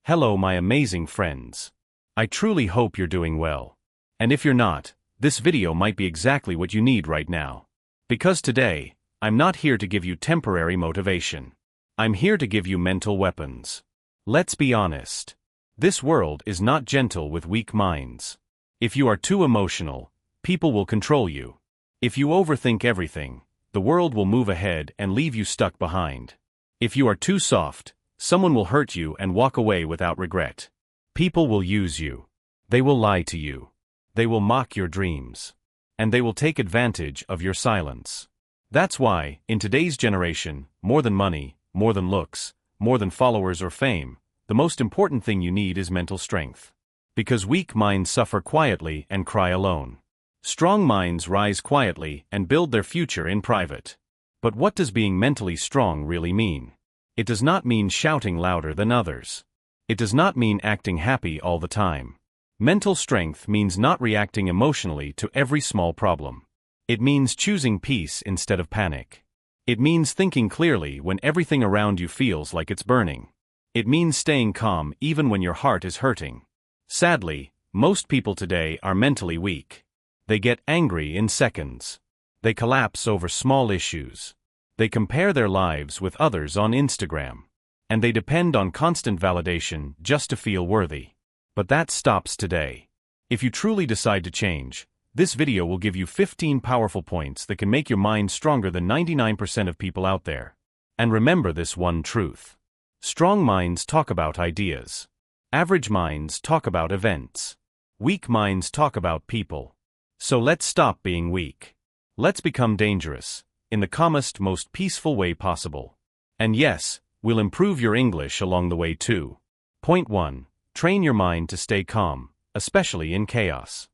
Hello my amazing friends. I truly hope you're doing well. And if you're not, this video might be exactly what you need right now. Because today, I'm not here to give you temporary motivation. I'm here to give you mental weapons. Let's be honest. This world is not gentle with weak minds. If you are too emotional, people will control you. If you overthink everything, the world will move ahead and leave you stuck behind. If you are too soft, someone will hurt you and walk away without regret. People will use you. They will lie to you. They will mock your dreams. And they will take advantage of your silence. That's why, in today's generation, more than money, more than looks, more than followers or fame, the most important thing you need is mental strength. Because weak minds suffer quietly and cry alone. Strong minds rise quietly and build their future in private. But what does being mentally strong really mean? It does not mean shouting louder than others. It does not mean acting happy all the time. Mental strength means not reacting emotionally to every small problem. It means choosing peace instead of panic. It means thinking clearly when everything around you feels like it's burning. It means staying calm even when your heart is hurting. Sadly, most people today are mentally weak. They get angry in seconds. They collapse over small issues. They compare their lives with others on Instagram. And they depend on constant validation just to feel worthy. But that stops today. If you truly decide to change, this video will give you 15 powerful points that can make your mind stronger than 99% of people out there. And remember this one truth. Strong minds talk about ideas. Average minds talk about events. Weak minds talk about people. So let's stop being weak. Let's become dangerous, in the calmest, most peaceful way possible. And yes, we'll improve your English along the way too. Point 1. Train your mind to stay calm, especially in chaos.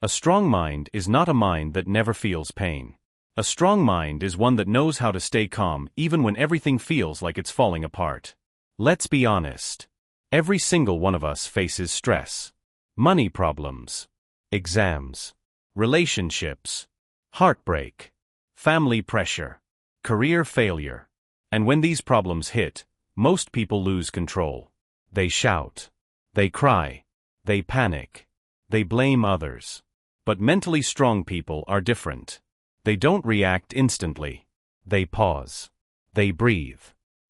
A strong mind is not a mind that never feels pain. A strong mind is one that knows how to stay calm even when everything feels like it's falling apart. Let's be honest. Every single one of us faces stress. Money problems. Exams. Relationships. Heartbreak. Family pressure. Career failure. And when these problems hit, most people lose control. They shout. They cry. They panic. They blame others. But mentally strong people are different. They don't react instantly. They pause. They breathe.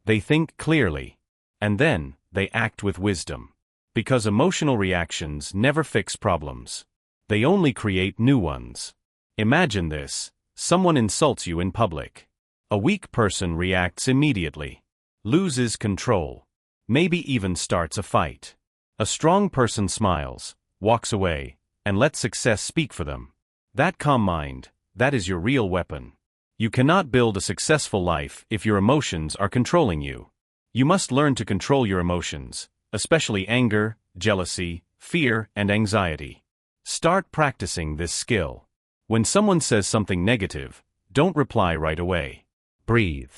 They think clearly. And then, they act with wisdom. Because emotional reactions never fix problems. They only create new ones. Imagine this. Someone insults you in public. A weak person reacts immediately. Loses control. Maybe even starts a fight. A strong person smiles, walks away, and lets success speak for them. That calm mind, that is your real weapon. You cannot build a successful life if your emotions are controlling you. You must learn to control your emotions, especially anger, jealousy, fear, and anxiety. Start practicing this skill. When someone says something negative, don't reply right away. Breathe.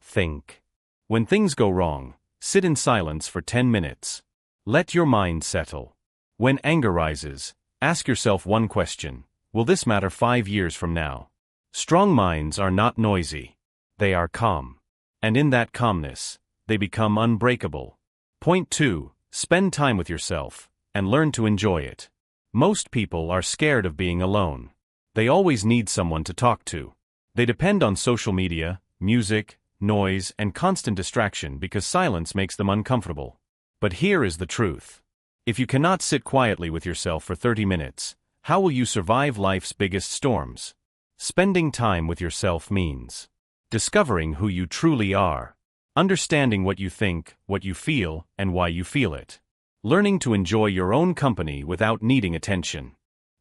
Think. When things go wrong, sit in silence for 10 minutes. Let your mind settle. When anger rises, ask yourself one question: will this matter 5 years from now? Strong minds are not noisy. They are calm. And in that calmness, they become unbreakable. Point 2. Spend time with yourself, and learn to enjoy it. Most people are scared of being alone. They always need someone to talk to. They depend on social media, music, noise, and constant distraction because silence makes them uncomfortable. But here is the truth. If you cannot sit quietly with yourself for 30 minutes, how will you survive life's biggest storms? Spending time with yourself means discovering who you truly are, understanding what you think, what you feel, and why you feel it. Learning to enjoy your own company without needing attention.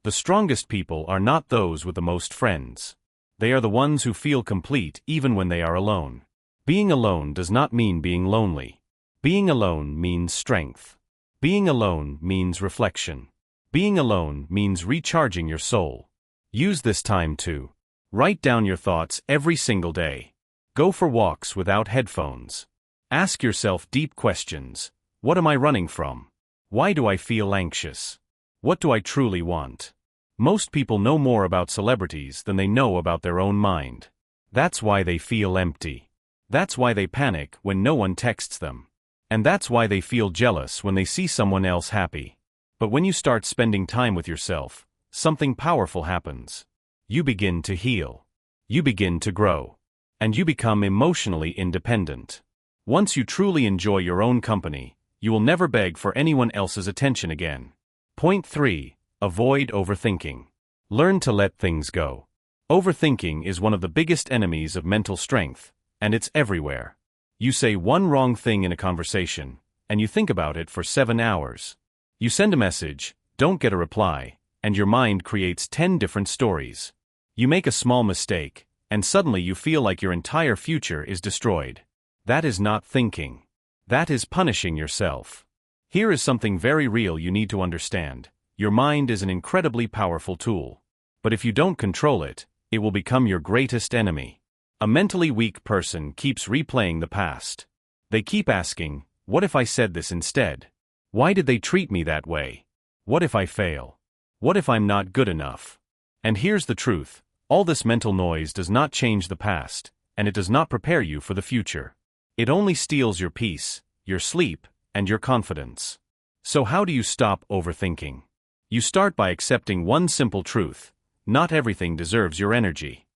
The strongest people are not those with the most friends. They are the ones who feel complete even when they are alone. Being alone does not mean being lonely. Being alone means strength. Being alone means reflection. Being alone means recharging your soul. Use this time to write down your thoughts every single day. Go for walks without headphones. Ask yourself deep questions. What am I running from? Why do I feel anxious? What do I truly want? Most people know more about celebrities than they know about their own mind. That's why they feel empty. That's why they panic when no one texts them. And that's why they feel jealous when they see someone else happy. But when you start spending time with yourself, something powerful happens. You begin to heal. You begin to grow. And you become emotionally independent. Once you truly enjoy your own company, you will never beg for anyone else's attention again. Point 3. Avoid overthinking. Learn to let things go. Overthinking is one of the biggest enemies of mental strength, and it's everywhere. You say one wrong thing in a conversation, and you think about it for 7 hours. You send a message, don't get a reply, and your mind creates 10 different stories. You make a small mistake, and suddenly you feel like your entire future is destroyed. That is not thinking. That is punishing yourself. Here is something very real you need to understand. Your mind is an incredibly powerful tool. But if you don't control it, it will become your greatest enemy. A mentally weak person keeps replaying the past. They keep asking, what if I said this instead? Why did they treat me that way? What if I fail? What if I'm not good enough? And here's the truth, all this mental noise does not change the past, and it does not prepare you for the future. It only steals your peace, your sleep, and your confidence. So how do you stop overthinking? You start by accepting one simple truth: not everything deserves your energy.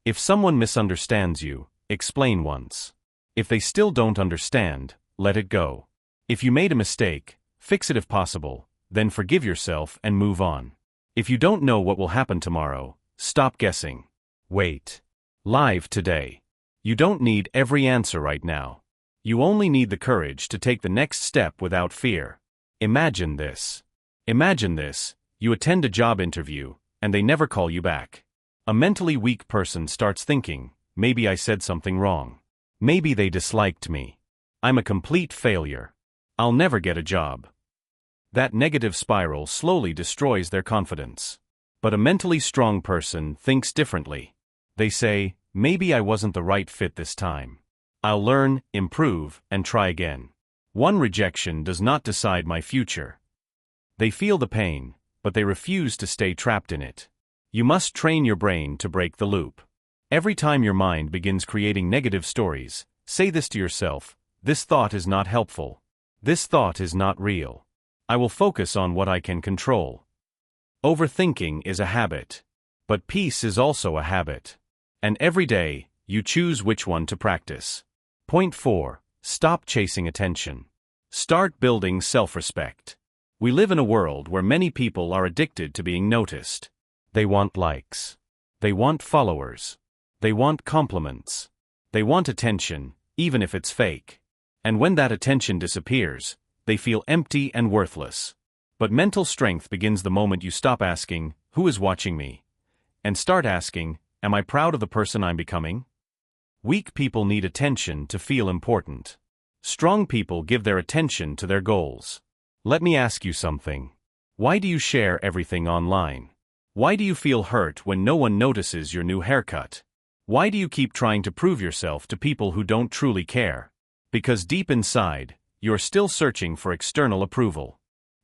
If someone misunderstands you, explain once. If they still don't understand, let it go. If you made a mistake, fix it if possible, then forgive yourself and move on. If you don't know what will happen tomorrow, stop guessing. Wait. Live today. You don't need every answer right now. You only need the courage to take the next step without fear. Imagine this. Imagine this, you attend a job interview, and they never call you back. A mentally weak person starts thinking, maybe I said something wrong. Maybe they disliked me. I'm a complete failure. I'll never get a job. That negative spiral slowly destroys their confidence. But a mentally strong person thinks differently. They say, maybe I wasn't the right fit this time. I'll learn, improve, and try again. One rejection does not decide my future. They feel the pain, but they refuse to stay trapped in it. You must train your brain to break the loop. Every time your mind begins creating negative stories, say this to yourself: this thought is not helpful. This thought is not real. I will focus on what I can control. Overthinking is a habit. But peace is also a habit. And every day, you choose which one to practice. Point 4. Stop chasing attention. Start building self-respect. We live in a world where many people are addicted to being noticed. They want likes. They want followers. They want compliments. They want attention, even if it's fake. And when that attention disappears, they feel empty and worthless. But mental strength begins the moment you stop asking, who is watching me? And start asking, am I proud of the person I'm becoming? Weak people need attention to feel important. Strong people give their attention to their goals. Let me ask you something. Why do you share everything online? Why do you feel hurt when no one notices your new haircut? Why do you keep trying to prove yourself to people who don't truly care? Because deep inside, you're still searching for external approval.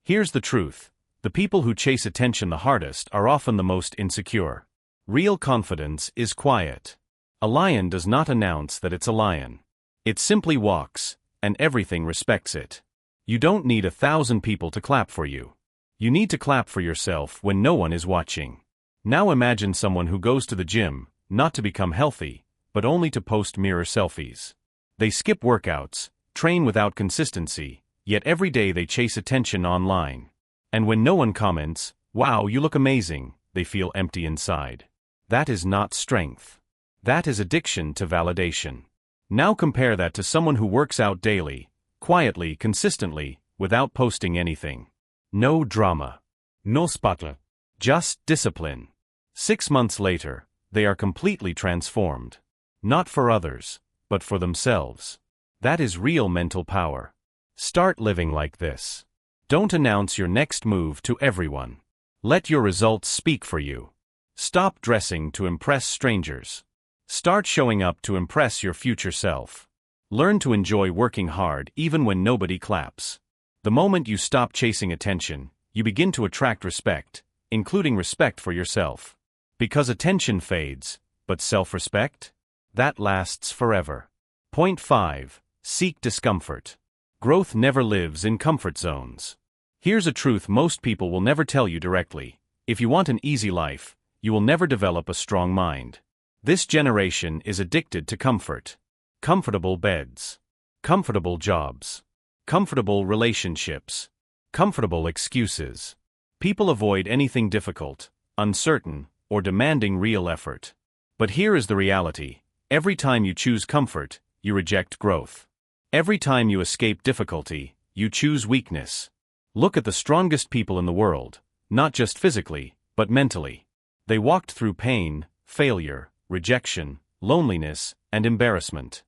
Here's the truth. The people who chase attention the hardest are often the most insecure. Real confidence is quiet. A lion does not announce that it's a lion. It simply walks, and everything respects it. You don't need 1,000 people to clap for you. You need to clap for yourself when no one is watching. Now imagine someone who goes to the gym, not to become healthy, but only to post mirror selfies. They skip workouts, train without consistency, yet every day they chase attention online. And when no one comments, wow, you look amazing, they feel empty inside. That is not strength. That is addiction to validation. Now compare that to someone who works out daily, quietly, consistently, without posting anything. No drama. No spotlight. Just discipline. 6 months later, they are completely transformed. Not for others, but for themselves. That is real mental power. Start living like this. Don't announce your next move to everyone. Let your results speak for you. Stop dressing to impress strangers. Start showing up to impress your future self. Learn to enjoy working hard even when nobody claps. The moment you stop chasing attention, you begin to attract respect, including respect for yourself. Because attention fades, but self-respect? That lasts forever. Point 5. Seek discomfort. Growth never lives in comfort zones. Here's a truth most people will never tell you directly. If you want an easy life, you will never develop a strong mind. This generation is addicted to comfort. Comfortable beds. Comfortable jobs. Comfortable relationships. Comfortable excuses. People avoid anything difficult, uncertain, or demanding real effort. But here is the reality. Every time you choose comfort, you reject growth. Every time you escape difficulty, you choose weakness. Look at the strongest people in the world, not just physically, but mentally. They walked through pain, failure, rejection, loneliness, and embarrassment.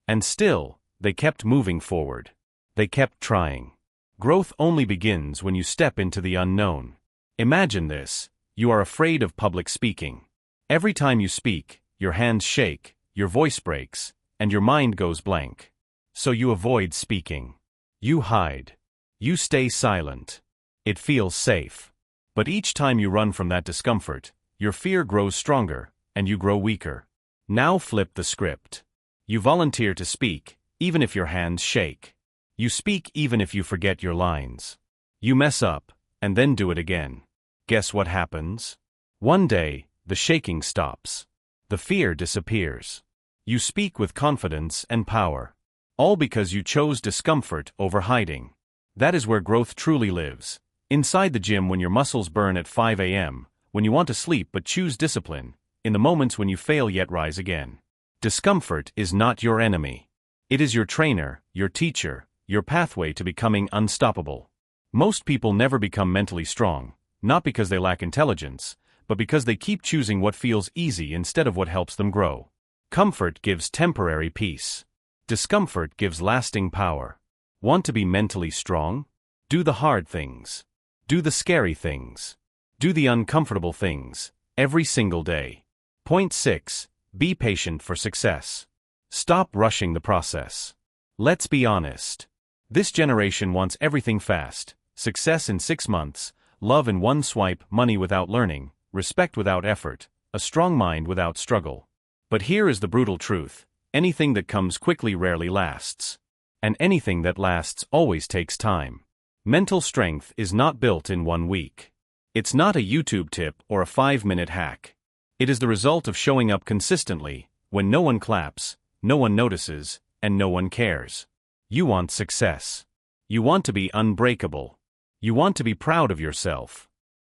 And still, they kept moving forward. They kept trying. Growth only begins when you step into the unknown. Imagine this: you are afraid of public speaking. Every time you speak, your hands shake, your voice breaks, and your mind goes blank. So you avoid speaking. You hide. You stay silent. It feels safe. But each time you run from that discomfort, your fear grows stronger, and you grow weaker. Now flip the script. You volunteer to speak, even if your hands shake. You speak even if you forget your lines. You mess up, and then do it again. Guess what happens? One day, the shaking stops. The fear disappears. You speak with confidence and power. All because you chose discomfort over hiding. That is where growth truly lives. Inside the gym when your muscles burn at 5 a.m., when you want to sleep but choose discipline, in the moments when you fail yet rise again. Discomfort is not your enemy. It is your trainer, your teacher, your pathway to becoming unstoppable. Most people never become mentally strong, not because they lack intelligence, but because they keep choosing what feels easy instead of what helps them grow. Comfort gives temporary peace. Discomfort gives lasting power. Want to be mentally strong? Do the hard things. Do the scary things. Do the uncomfortable things, every single day. Point 6. Be patient for success. Stop rushing the process. Let's be honest. This generation wants everything fast. Success in 6 months, love in one swipe, money without learning, respect without effort, a strong mind without struggle. But here is the brutal truth. Anything that comes quickly rarely lasts. And anything that lasts always takes time. Mental strength is not built in 1 week. It's not a YouTube tip or a 5-minute hack. It is the result of showing up consistently, when no one claps, no one notices, and no one cares. You want success. You want to be unbreakable. You want to be proud of yourself.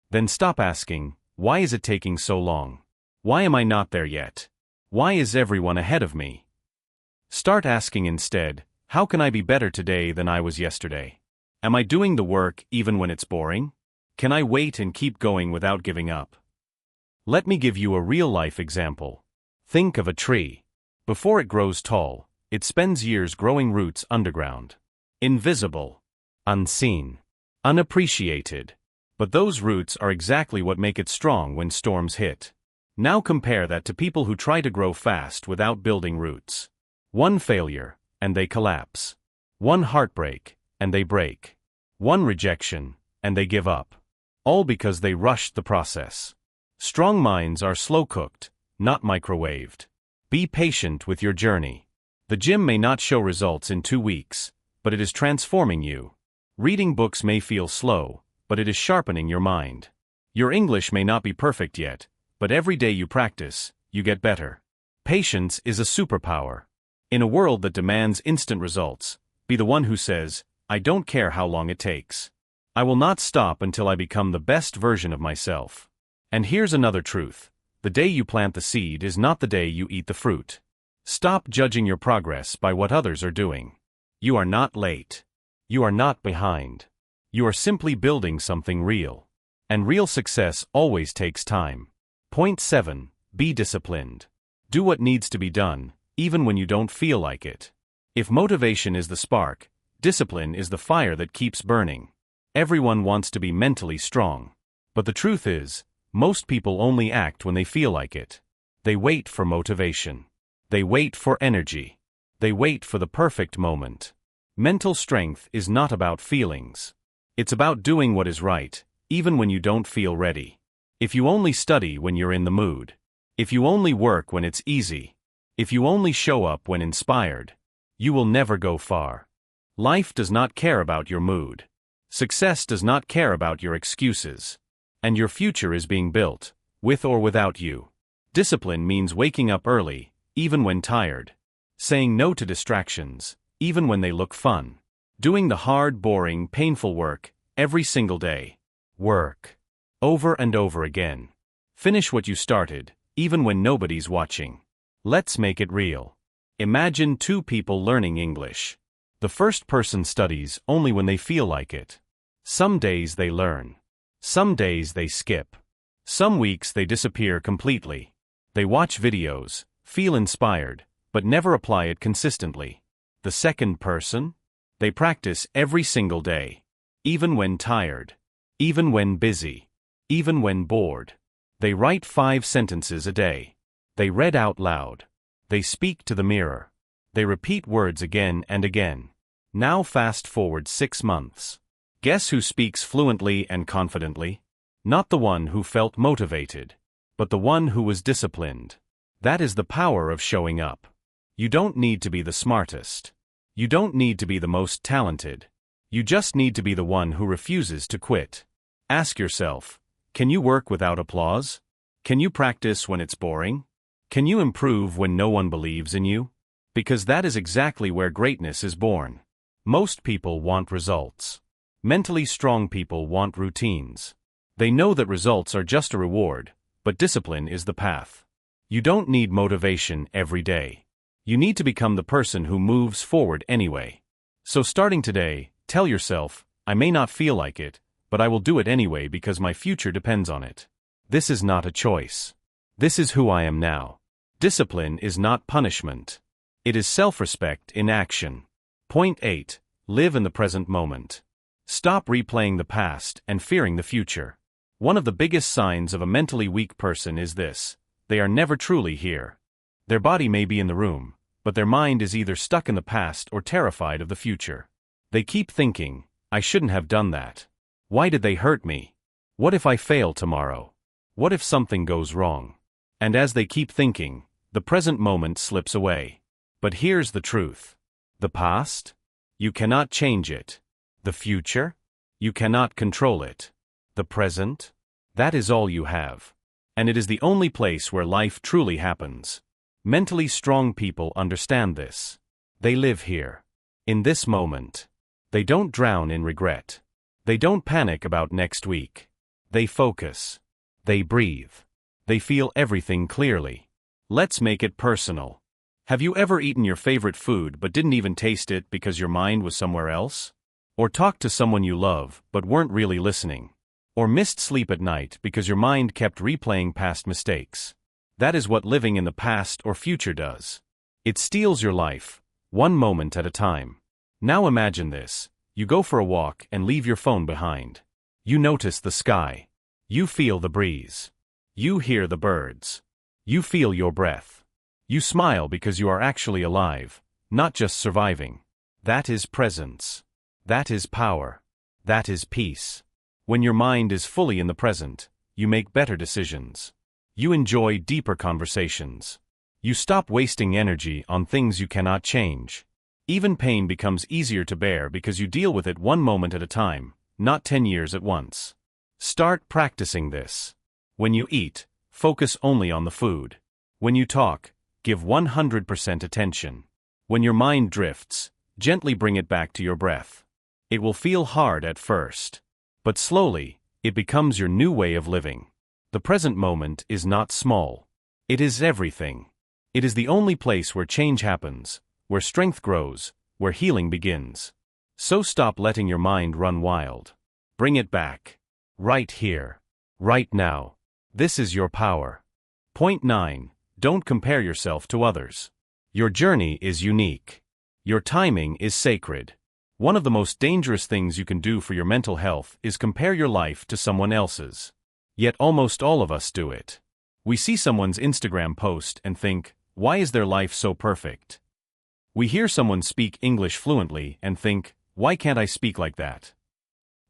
Then stop asking, why is it taking so long? Why am I not there yet? Why is everyone ahead of me? Start asking instead, how can I be better today than I was yesterday? Am I doing the work even when it's boring? Can I wait and keep going without giving up? Let me give you a real-life example. Think of a tree. Before it grows tall, it spends years growing roots underground. Invisible. Unseen. Unappreciated. But those roots are exactly what make it strong when storms hit. Now compare that to people who try to grow fast without building roots. One failure, and they collapse. One heartbreak, and they break. One rejection, and they give up. All because they rushed the process. Strong minds are slow-cooked, not microwaved. Be patient with your journey. The gym may not show results in 2 weeks, but it is transforming you. Reading books may feel slow, but it is sharpening your mind. Your English may not be perfect yet, but every day you practice, you get better. Patience is a superpower. In a world that demands instant results, be the one who says, I don't care how long it takes. I will not stop until I become the best version of myself. And here's another truth. The day you plant the seed is not the day you eat the fruit. Stop judging your progress by what others are doing. You are not late. You are not behind. You are simply building something real. And real success always takes time. Point 7. Be disciplined. Do what needs to be done, even when you don't feel like it. If motivation is the spark, discipline is the fire that keeps burning. Everyone wants to be mentally strong. But the truth is, most people only act when they feel like it. They wait for motivation. They wait for energy. They wait for the perfect moment. Mental strength is not about feelings. It's about doing what is right, even when you don't feel ready. If you only study when you're in the mood. If you only work when it's easy. If you only show up when inspired. You will never go far. Life does not care about your mood. Success does not care about your excuses. And your future is being built, with or without you. Discipline means waking up early, even when tired. Saying no to distractions, even when they look fun. Doing the hard, boring, painful work, every single day. Work. Over and over again. Finish what you started, even when nobody's watching. Let's make it real. Imagine two people learning English. The first person studies only when they feel like it. Some days they learn. Some days they skip. Some weeks they disappear completely. They watch videos, feel inspired, but never apply it consistently. The second person? They practice every single day. Even when tired. Even when busy. Even when bored. They write 5 sentences a day. They read out loud. They speak to the mirror. They repeat words again and again. Now fast forward 6 months. Guess who speaks fluently and confidently? Not the one who felt motivated, but the one who was disciplined. That is the power of showing up. You don't need to be the smartest. You don't need to be the most talented. You just need to be the one who refuses to quit. Ask yourself, can you work without applause? Can you practice when it's boring? Can you improve when no one believes in you? Because that is exactly where greatness is born. Most people want results. Mentally strong people want routines. They know that results are just a reward, but discipline is the path. You don't need motivation every day. You need to become the person who moves forward anyway. So starting today, tell yourself, I may not feel like it, but I will do it anyway because my future depends on it. This is not a choice. This is who I am now. Discipline is not punishment. It is self-respect in action. Point 8. Live in the present moment. Stop replaying the past and fearing the future. One of the biggest signs of a mentally weak person is this: they are never truly here. Their body may be in the room, but their mind is either stuck in the past or terrified of the future. They keep thinking, I shouldn't have done that. Why did they hurt me? What if I fail tomorrow? What if something goes wrong? And as they keep thinking, the present moment slips away. But here's the truth. The past? You cannot change it. The future? You cannot control it. The present? That is all you have. And it is the only place where life truly happens. Mentally strong people understand this. They live here. In this moment. They don't drown in regret. They don't panic about next week. They focus. They breathe. They feel everything clearly. Let's make it personal. Have you ever eaten your favorite food but didn't even taste it because your mind was somewhere else? Or talked to someone you love but weren't really listening? Or missed sleep at night because your mind kept replaying past mistakes? That is what living in the past or future does. It steals your life, one moment at a time. Now imagine this. You go for a walk and leave your phone behind. You notice the sky. You feel the breeze. You hear the birds. You feel your breath. You smile because you are actually alive, not just surviving. That is presence. That is power. That is peace. When your mind is fully in the present, you make better decisions. You enjoy deeper conversations. You stop wasting energy on things you cannot change. Even pain becomes easier to bear because you deal with it one moment at a time, not 10 years at once. Start practicing this. When you eat, focus only on the food. When you talk, give 100% attention. When your mind drifts, gently bring it back to your breath. It will feel hard at first. But slowly, it becomes your new way of living. The present moment is not small. It is everything. It is the only place where change happens, where strength grows, where healing begins. So stop letting your mind run wild. Bring it back. Right here. Right now. This is your power. Point 9. Don't compare yourself to others. Your journey is unique. Your timing is sacred. One of the most dangerous things you can do for your mental health is compare your life to someone else's. Yet almost all of us do it. We see someone's Instagram post and think, why is their life so perfect? We hear someone speak English fluently and think, why can't I speak like that?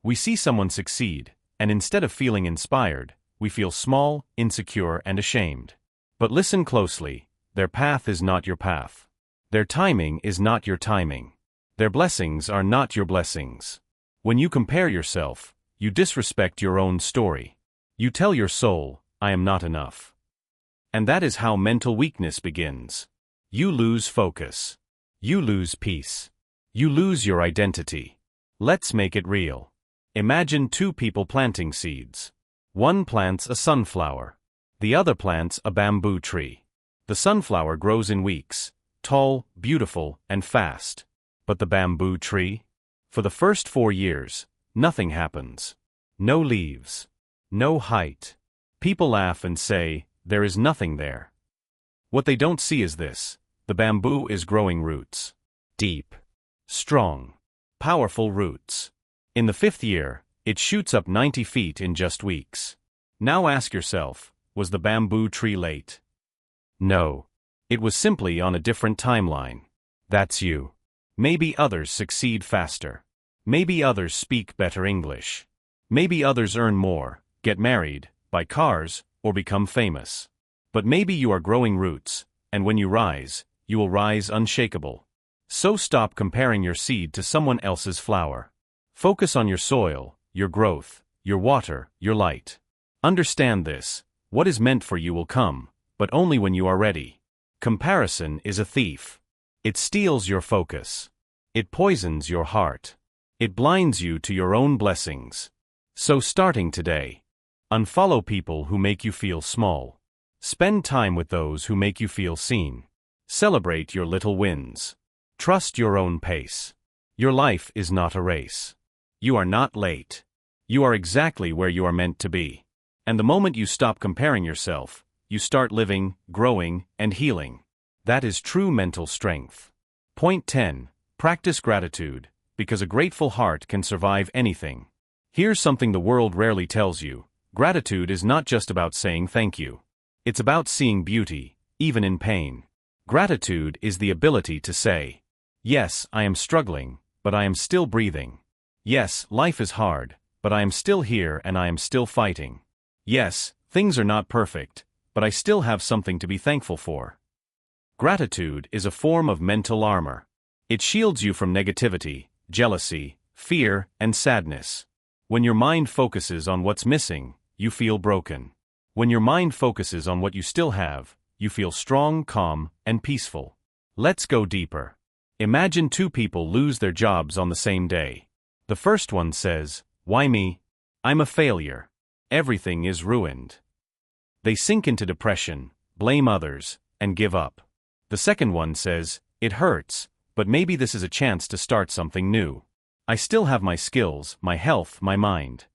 We see someone succeed, and instead of feeling inspired, we feel small, insecure, and ashamed. But listen closely, their path is not your path. Their timing is not your timing. Their blessings are not your blessings. When you compare yourself, you disrespect your own story. You tell your soul, I am not enough. And that is how mental weakness begins. You lose focus. You lose peace. You lose your identity. Let's make it real. Imagine two people planting seeds. One plants a sunflower. The other plants a bamboo tree. The sunflower grows in weeks, tall, beautiful, and fast. But the bamboo tree? For the first 4 years, nothing happens. No leaves. No height. People laugh and say, there is nothing there. What they don't see is this: the bamboo is growing roots. Deep. Strong. Powerful roots. In the 5th year, it shoots up 90 feet in just weeks. Now ask yourself, was the bamboo tree late? No. It was simply on a different timeline. That's you. Maybe others succeed faster. Maybe others speak better English. Maybe others earn more, get married, buy cars, or become famous. But maybe you are growing roots, and when you rise, you will rise unshakable. So stop comparing your seed to someone else's flower. Focus on your soil, your growth, your water, your light. Understand this: what is meant for you will come, but only when you are ready. Comparison is a thief. It steals your focus. It poisons your heart. It blinds you to your own blessings. So starting today, unfollow people who make you feel small. Spend time with those who make you feel seen. Celebrate your little wins. Trust your own pace. Your life is not a race. You are not late. You are exactly where you are meant to be. And the moment you stop comparing yourself, you start living, growing, and healing. That is true mental strength. Point 10. Practice gratitude, because a grateful heart can survive anything. Here's something the world rarely tells you: gratitude is not just about saying thank you. It's about seeing beauty, even in pain. Gratitude is the ability to say, yes, I am struggling, but I am still breathing. Yes, life is hard, but I am still here and I am still fighting. Yes, things are not perfect, but I still have something to be thankful for. Gratitude is a form of mental armor. It shields you from negativity, jealousy, fear, and sadness. When your mind focuses on what's missing, you feel broken. When your mind focuses on what you still have, you feel strong, calm, and peaceful. Let's go deeper. Imagine two people lose their jobs on the same day. The first one says, "Why me? I'm a failure. Everything is ruined." They sink into depression, blame others, and give up. The second one says, "It hurts, but maybe this is a chance to start something new. I still have my skills, my health, my mind."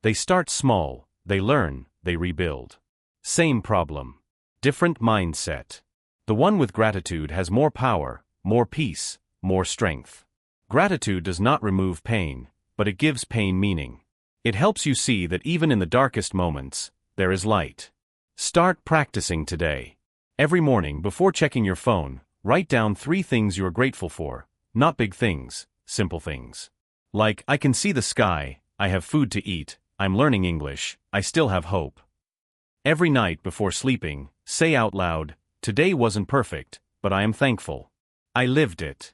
They start small, they learn, they rebuild. Same problem. Different mindset. The one with gratitude has more power, more peace, more strength. Gratitude does not remove pain, but it gives pain meaning. It helps you see that even in the darkest moments, there is light. Start practicing today. Every morning before checking your phone, write down 3 things you are grateful for, not big things, simple things. Like, I can see the sky, I have food to eat, I'm learning English, I still have hope. Every night before sleeping, say out loud, today wasn't perfect, but I am thankful. I lived it.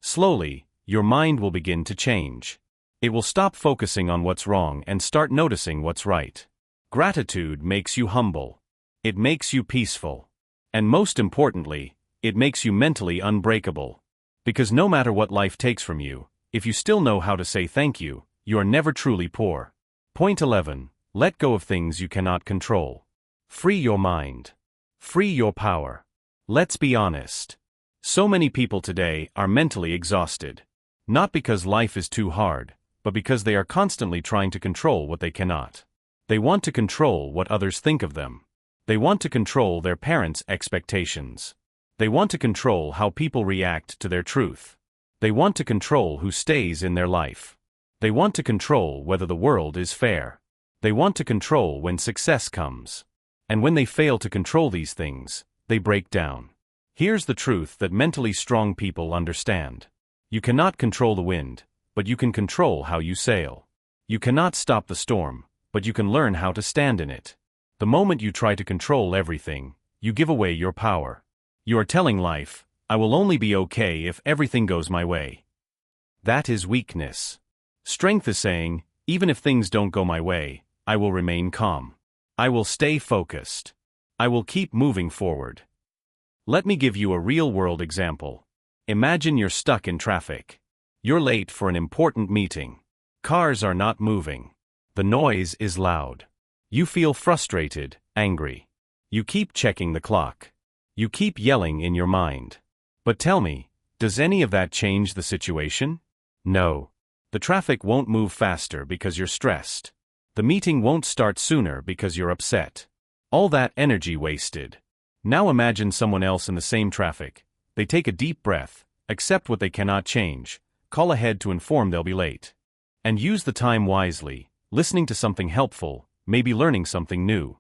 Slowly, your mind will begin to change. It will stop focusing on what's wrong and start noticing what's right. Gratitude makes you humble. It makes you peaceful. And most importantly, it makes you mentally unbreakable. Because no matter what life takes from you, if you still know how to say thank you, you are never truly poor. Point 11. Let go of things you cannot control. Free your mind. Free your power. Let's be honest. So many people today are mentally exhausted. Not because life is too hard, but because they are constantly trying to control what they cannot. They want to control what others think of them. They want to control their parents' expectations. They want to control how people react to their truth. They want to control who stays in their life. They want to control whether the world is fair. They want to control when success comes. And when they fail to control these things, they break down. Here's the truth that mentally strong people understand. You cannot control the wind, but you can control how you sail. You cannot stop the storm, but you can learn how to stand in it. The moment you try to control everything, you give away your power. You are telling life, I will only be okay if everything goes my way. That is weakness. Strength is saying, even if things don't go my way, I will remain calm. I will stay focused. I will keep moving forward. Let me give you a real-world example. Imagine you're stuck in traffic. You're late for an important meeting. Cars are not moving. The noise is loud. You feel frustrated, angry. You keep checking the clock. You keep yelling in your mind. But tell me, does any of that change the situation? No. The traffic won't move faster because you're stressed. The meeting won't start sooner because you're upset. All that energy wasted. Now imagine someone else in the same traffic. They take a deep breath, accept what they cannot change, call ahead to inform they'll be late. And use the time wisely, listening to something helpful, maybe learning something new.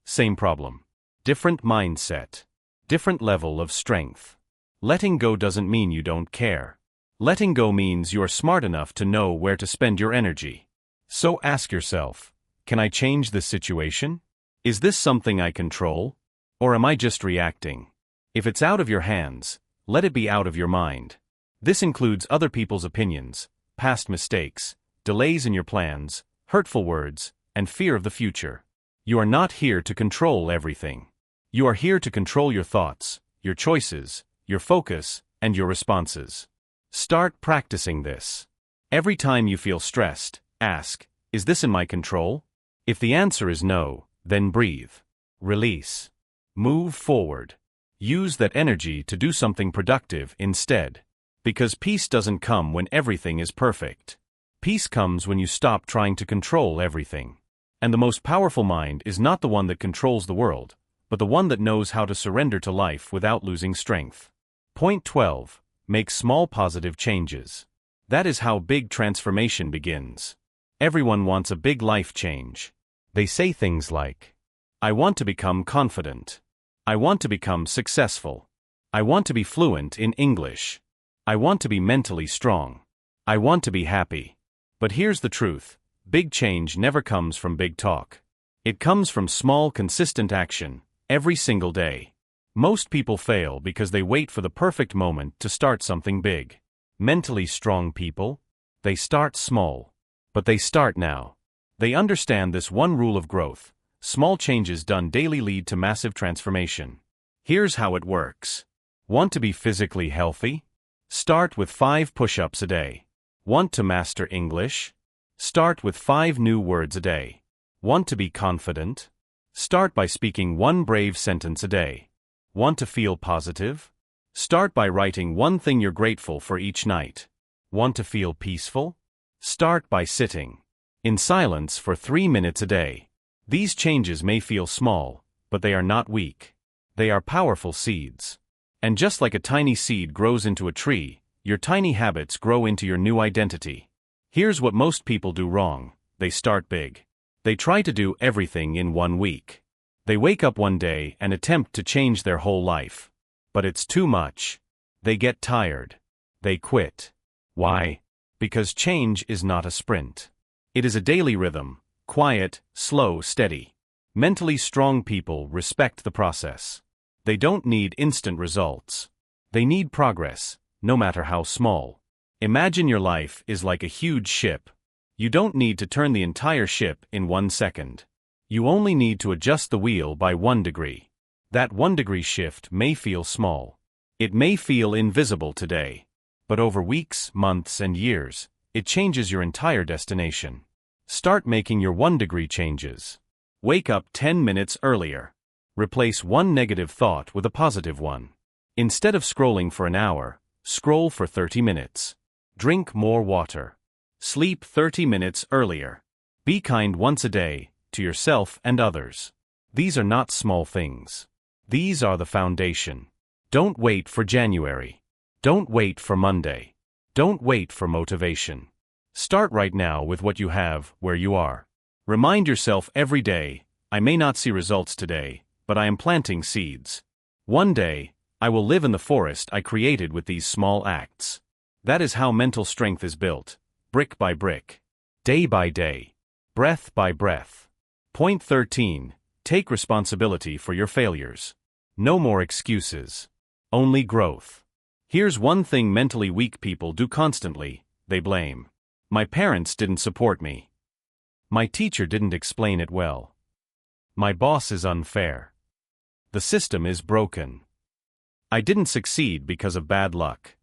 Same problem. Different mindset. Different level of strength. Letting go doesn't mean you don't care. Letting go means you are smart enough to know where to spend your energy. So ask yourself, can I change this situation? Is this something I control? Or am I just reacting? If it's out of your hands, let it be out of your mind. This includes other people's opinions, past mistakes, delays in your plans, hurtful words, and fear of the future. You are not here to control everything. You are here to control your thoughts, your choices, your focus, and your responses. Start practicing this. Every time you feel stressed, ask, is this in my control? If the answer is no, then breathe. Release. Move forward. Use that energy to do something productive instead. Because peace doesn't come when everything is perfect. Peace comes when you stop trying to control everything. And the most powerful mind is not the one that controls the world, but the one that knows how to surrender to life without losing strength. Point 12. Make small positive changes. That is how big transformation begins. Everyone wants a big life change. They say things like, I want to become confident. I want to become successful. I want to be fluent in English. I want to be mentally strong. I want to be happy. But here's the truth. Big change never comes from big talk. It comes from small, consistent action, every single day. Most people fail because they wait for the perfect moment to start something big. Mentally strong people, they start small. But they start now. They understand this one rule of growth. Small changes done daily lead to massive transformation. Here's how it works. Want to be physically healthy? Start with 5 push-ups a day. Want to master English? Start with 5 new words a day. Want to be confident? Start by speaking 1 brave sentence a day. Want to feel positive? Start by writing 1 thing you're grateful for each night. Want to feel peaceful? Start by sitting in silence for 3 minutes a day. These changes may feel small, but they are not weak. They are powerful seeds. And just like a tiny seed grows into a tree, your tiny habits grow into your new identity. Here's what most people do wrong. They start big. They try to do everything in 1 week. They wake up one day and attempt to change their whole life. But it's too much. They get tired. They quit. Why? Because change is not a sprint. It is a daily rhythm, quiet, slow, steady. Mentally strong people respect the process. They don't need instant results. They need progress, no matter how small. Imagine your life is like a huge ship. You don't need to turn the entire ship in 1 second. You only need to adjust the wheel by 1 degree. That 1 degree shift may feel small. It may feel invisible today. But over weeks, months, and years, it changes your entire destination. Start making your 1 degree changes. Wake up 10 minutes earlier. Replace 1 negative thought with a positive one. Instead of scrolling for an hour, scroll for 30 minutes. Drink more water. Sleep 30 minutes earlier. Be kind once a day, to yourself and others. These are not small things. These are the foundation. Don't wait for January. Don't wait for Monday. Don't wait for motivation. Start right now with what you have, where you are. Remind yourself every day, I may not see results today, but I am planting seeds. One day, I will live in the forest I created with these small acts. That is how mental strength is built, brick by brick, day by day, breath by breath. Point 13. Take responsibility for your failures. No more excuses. only growth. Here's one thing mentally weak people do constantly: they blame. My parents didn't support me. My teacher didn't explain it well. My boss is unfair. The system is broken. I didn't succeed because of bad luck.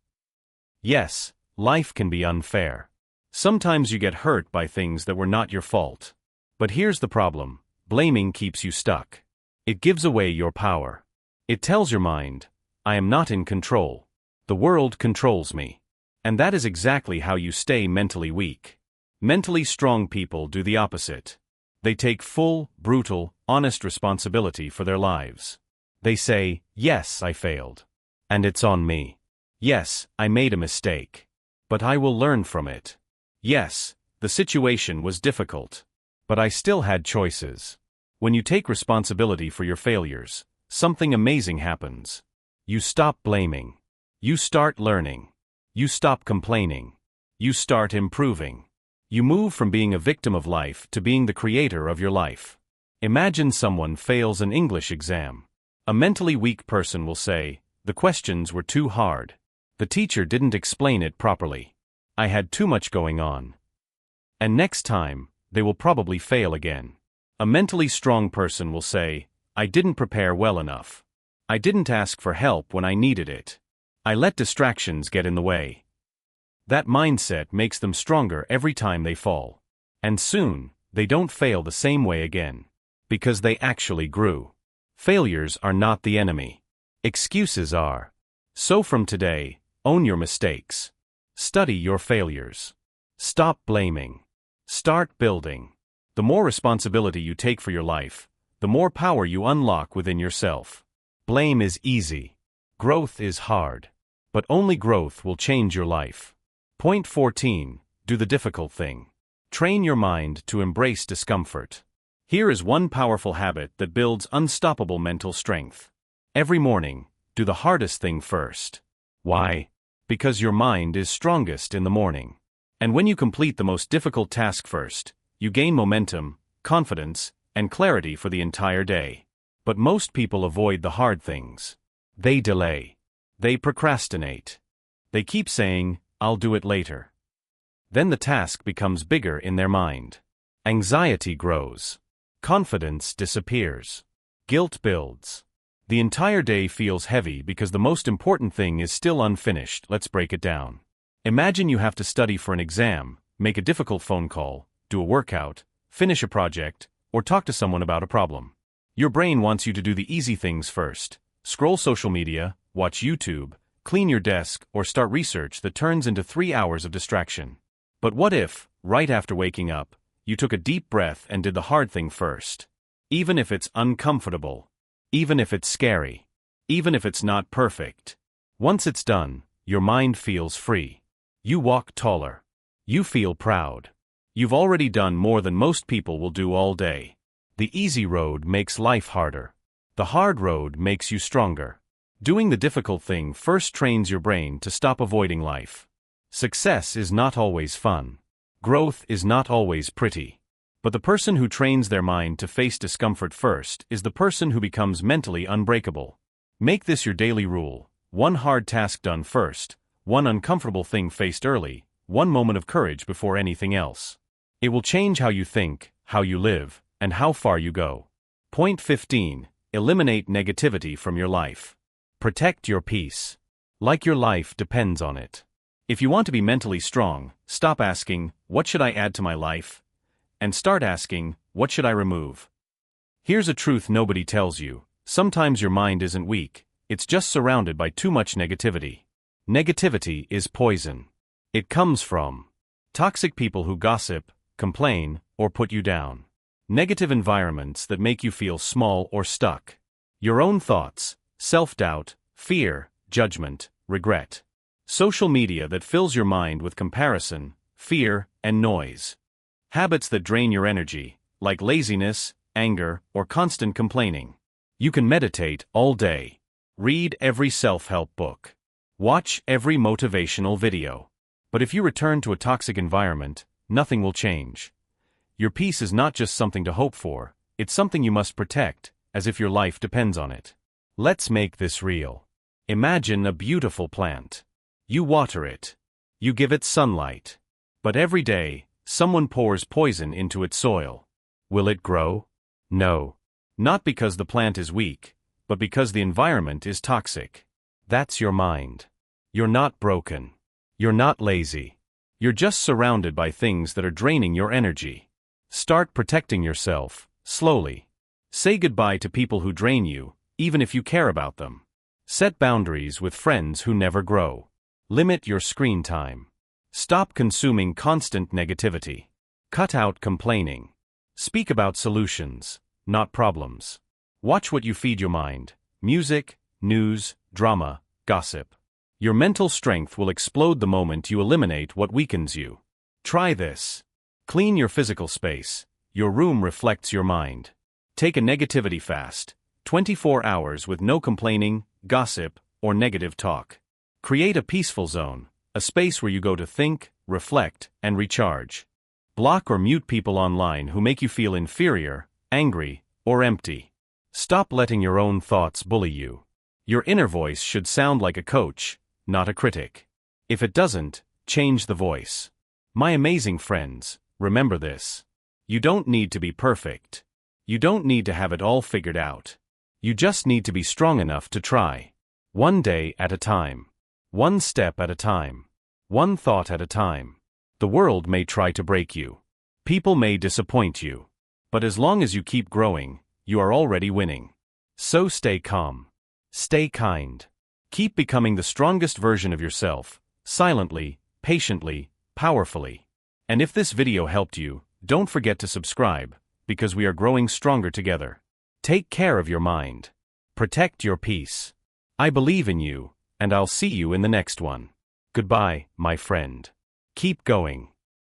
Yes, life can be unfair. Sometimes you get hurt by things that were not your fault. But here's the problem: blaming keeps you stuck. It gives away your power. It tells your mind, I am not in control. The world controls me. And that is exactly how you stay mentally weak. Mentally strong people do the opposite. They take full, brutal, honest responsibility for their lives. They say, yes, I failed. And it's on me. Yes, I made a mistake. But I will learn from it. Yes, the situation was difficult. But I still had choices. When you take responsibility for your failures, something amazing happens. You stop blaming. You start learning. You stop complaining. You start improving. You move from being a victim of life to being the creator of your life. Imagine someone fails an English exam. A mentally weak person will say, the questions were too hard. The teacher didn't explain it properly. I had too much going on. And next time, they will probably fail again. A mentally strong person will say, I didn't prepare well enough. I didn't ask for help when I needed it. I let distractions get in the way. That mindset makes them stronger every time they fall. And soon, they don't fail the same way again. Because they actually grew. Failures are not the enemy. Excuses are. So from today, own your mistakes. Study your failures. Stop blaming. Start building. The more responsibility you take for your life, the more power you unlock within yourself. Blame is easy. Growth is hard. But only growth will change your life. Point 14. Do the difficult thing. Train your mind to embrace discomfort. Here is one powerful habit that builds unstoppable mental strength. Every morning, do the hardest thing first. Why? Because your mind is strongest in the morning. And when you complete the most difficult task first, you gain momentum, confidence, and clarity for the entire day. But most people avoid the hard things. They delay. They procrastinate. They keep saying, I'll do it later. Then the task becomes bigger in their mind. Anxiety grows. Confidence disappears. Guilt builds. The entire day feels heavy because the most important thing is still unfinished. Let's break it down. Imagine you have to study for an exam, make a difficult phone call, do a workout, finish a project, or talk to someone about a problem. Your brain wants you to do the easy things first. Scroll social media, watch YouTube, clean your desk, or start research that turns into 3 hours of distraction. But what if, right after waking up, you took a deep breath and did the hard thing first? Even if it's uncomfortable. Even if it's scary. Even if it's not perfect. Once it's done, your mind feels free. You walk taller. You feel proud. You've already done more than most people will do all day. The easy road makes life harder. The hard road makes you stronger. Doing the difficult thing first trains your brain to stop avoiding life. Success is not always fun. Growth is not always pretty. But the person who trains their mind to face discomfort first is the person who becomes mentally unbreakable. Make this your daily rule: one hard task done first, one uncomfortable thing faced early, one moment of courage before anything else. It will change how you think, how you live, and how far you go. Point 15. Eliminate negativity from your life. Protect your peace. Like your life depends on it. If you want to be mentally strong, stop asking, what should I add to my life? And start asking, what should I remove? Here's a truth nobody tells you: sometimes your mind isn't weak, it's just surrounded by too much negativity. Negativity is poison. It comes from toxic people who gossip, complain, or put you down. Negative environments that make you feel small or stuck. Your own thoughts, self-doubt, fear, judgment, regret. Social media that fills your mind with comparison, fear, and noise. Habits that drain your energy, like laziness, anger, or constant complaining. You can meditate all day. Read every self-help book. Watch every motivational video. But if you return to a toxic environment, nothing will change. Your peace is not just something to hope for, it's something you must protect, as if your life depends on it. Let's make this real. Imagine a beautiful plant. You water it. You give it sunlight. But every day, someone pours poison into its soil. Will it grow? No. Not because the plant is weak, but because the environment is toxic. That's your mind. You're not broken. You're not lazy. You're just surrounded by things that are draining your energy. Start protecting yourself, slowly. Say goodbye to people who drain you, even if you care about them. Set boundaries with friends who never grow. Limit your screen time. Stop consuming constant negativity. Cut out complaining. Speak about solutions, not problems. Watch what you feed your mind: music, news, drama, gossip. Your mental strength will explode the moment you eliminate what weakens you. Try this. Clean your physical space. Your room reflects your mind. Take a negativity fast, 24 hours with no complaining, gossip, or negative talk. Create a peaceful zone, a space where you go to think, reflect, and recharge. Block or mute people online who make you feel inferior, angry, or empty. Stop letting your own thoughts bully you. Your inner voice should sound like a coach, not a critic. If it doesn't, change the voice. My amazing friends, remember this. You don't need to be perfect. You don't need to have it all figured out. You just need to be strong enough to try. One day at a time. One step at a time. One thought at a time. The world may try to break you. People may disappoint you. But as long as you keep growing, you are already winning. So stay calm. Stay kind. Keep becoming the strongest version of yourself, silently, patiently, powerfully. And if this video helped you, don't forget to subscribe, because we are growing stronger together. Take care of your mind. Protect your peace. I believe in you, and I'll see you in the next one. Goodbye, my friend. Keep going.